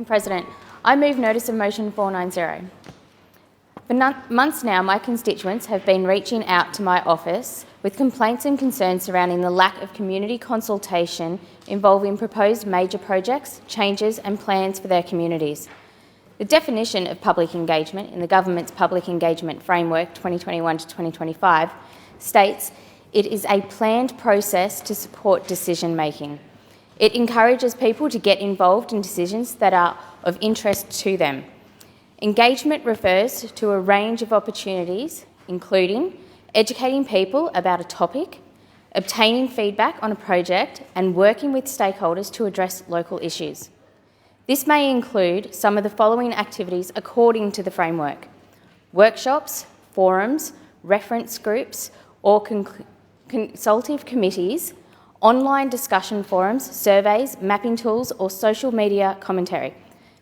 President, I move notice of motion 490. For months now, my constituents have been reaching out to my office with complaints and concerns surrounding the lack of community consultation involving proposed major projects, changes and plans for their communities. The definition of public engagement in the government's Public Engagement Framework 2021 to 2025 states it is a planned process to support decision making. It encourages people to get involved in decisions that are of interest to them. Engagement refers to a range of opportunities, including educating people about a topic, obtaining feedback on a project, and working with stakeholders to address local issues. This may include some of the following activities according to the framework: workshops, forums, reference groups, or consultative committees, online discussion forums, surveys, mapping tools, or social media commentary,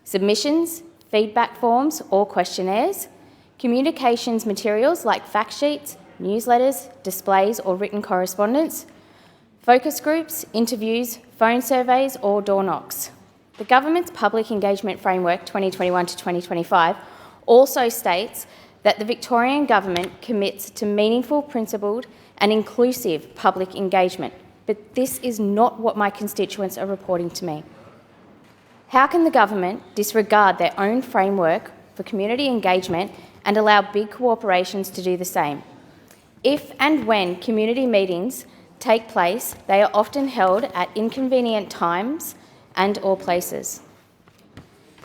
submissions, feedback forms or questionnaires, communications materials like fact sheets, newsletters, displays or written correspondence, focus groups, interviews, phone surveys or door knocks. The government's Public Engagement Framework 2021 to 2025 also states that the Victorian Government commits to meaningful, principled and inclusive public engagement. But this is not what my constituents are reporting to me. How can the government disregard their own framework for community engagement and allow big corporations to do the same? If and when community meetings take place, they are often held at inconvenient times and/or places.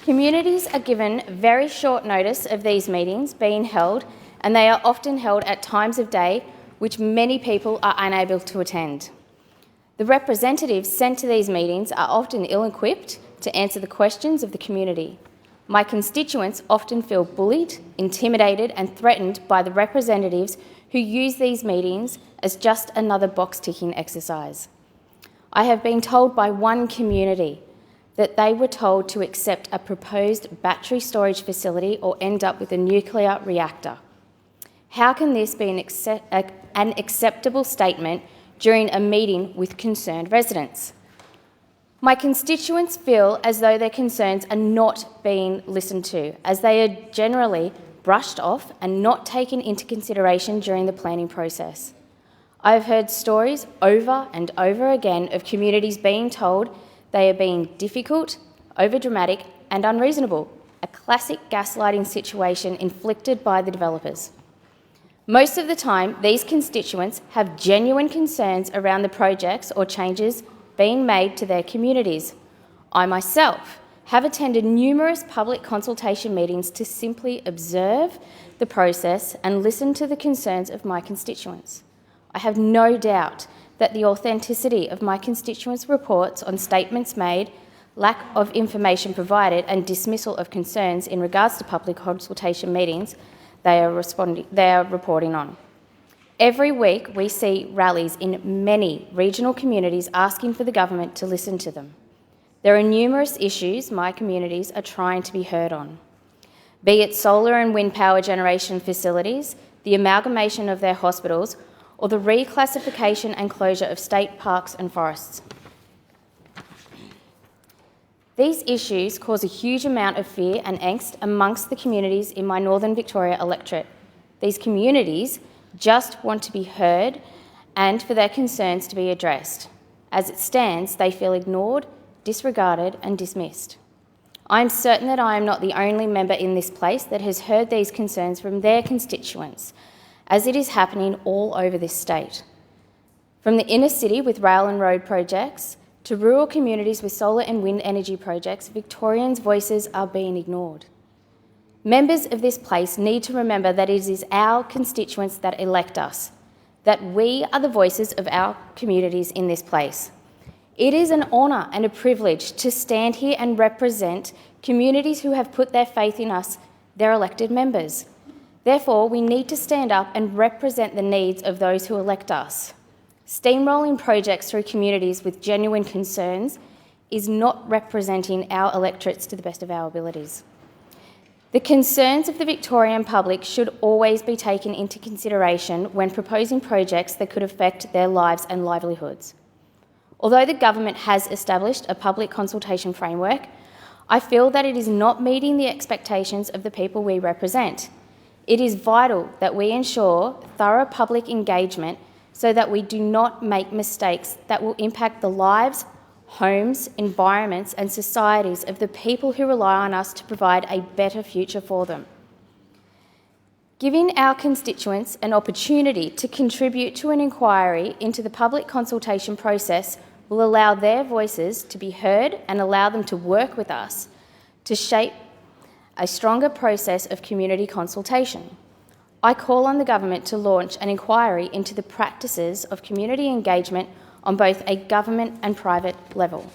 Communities are given very short notice of these meetings being held, and they are often held at times of day which many people are unable to attend. The representatives sent to these meetings are often ill-equipped to answer the questions of the community. My constituents often feel bullied, intimidated and threatened by the representatives who use these meetings as just another box-ticking exercise. I have been told by one community that they were told to accept a proposed battery storage facility or end up with a nuclear reactor. How can this be an acceptable statement during a meeting with concerned residents? My constituents feel as though their concerns are not being listened to, as they are generally brushed off and not taken into consideration during the planning process. I have heard stories over and over again of communities being told they are being difficult, overdramatic and unreasonable, a classic gaslighting situation inflicted by the developers. Most of the time, these constituents have genuine concerns around the projects or changes being made to their communities. I myself have attended numerous public consultation meetings to simply observe the process and listen to the concerns of my constituents. I have no doubt that the authenticity of my constituents' reports on statements made, lack of information provided and dismissal of concerns in regards to public consultation meetings they are reporting on. Every week we see rallies in many regional communities asking for the government to listen to them. There are numerous issues my communities are trying to be heard on, be it solar and wind power generation facilities, the amalgamation of their hospitals, or the reclassification and closure of state parks and forests. These issues cause a huge amount of fear and angst amongst the communities in my Northern Victoria electorate. These communities just want to be heard and for their concerns to be addressed. As it stands, they feel ignored, disregarded and dismissed. I am certain that I am not the only member in this place that has heard these concerns from their constituents, as it is happening all over this state. From the inner city with rail and road projects, to rural communities with solar and wind energy projects, Victorians' voices are being ignored. Members of this place need to remember that it is our constituents that elect us, that we are the voices of our communities in this place. It is an honour and a privilege to stand here and represent communities who have put their faith in us, their elected members. Therefore, we need to stand up and represent the needs of those who elect us. Steamrolling projects through communities with genuine concerns is not representing our electorates to the best of our abilities. The concerns of the Victorian public should always be taken into consideration when proposing projects that could affect their lives and livelihoods. Although the government has established a public consultation framework, I feel that it is not meeting the expectations of the people we represent. It is vital that we ensure thorough public engagement so that we do not make mistakes that will impact the lives, homes, environments and societies of the people who rely on us to provide a better future for them. Giving our constituents an opportunity to contribute to an inquiry into the public consultation process will allow their voices to be heard and allow them to work with us to shape a stronger process of community consultation. I call on the government to launch an inquiry into the practices of community engagement on both a government and private level.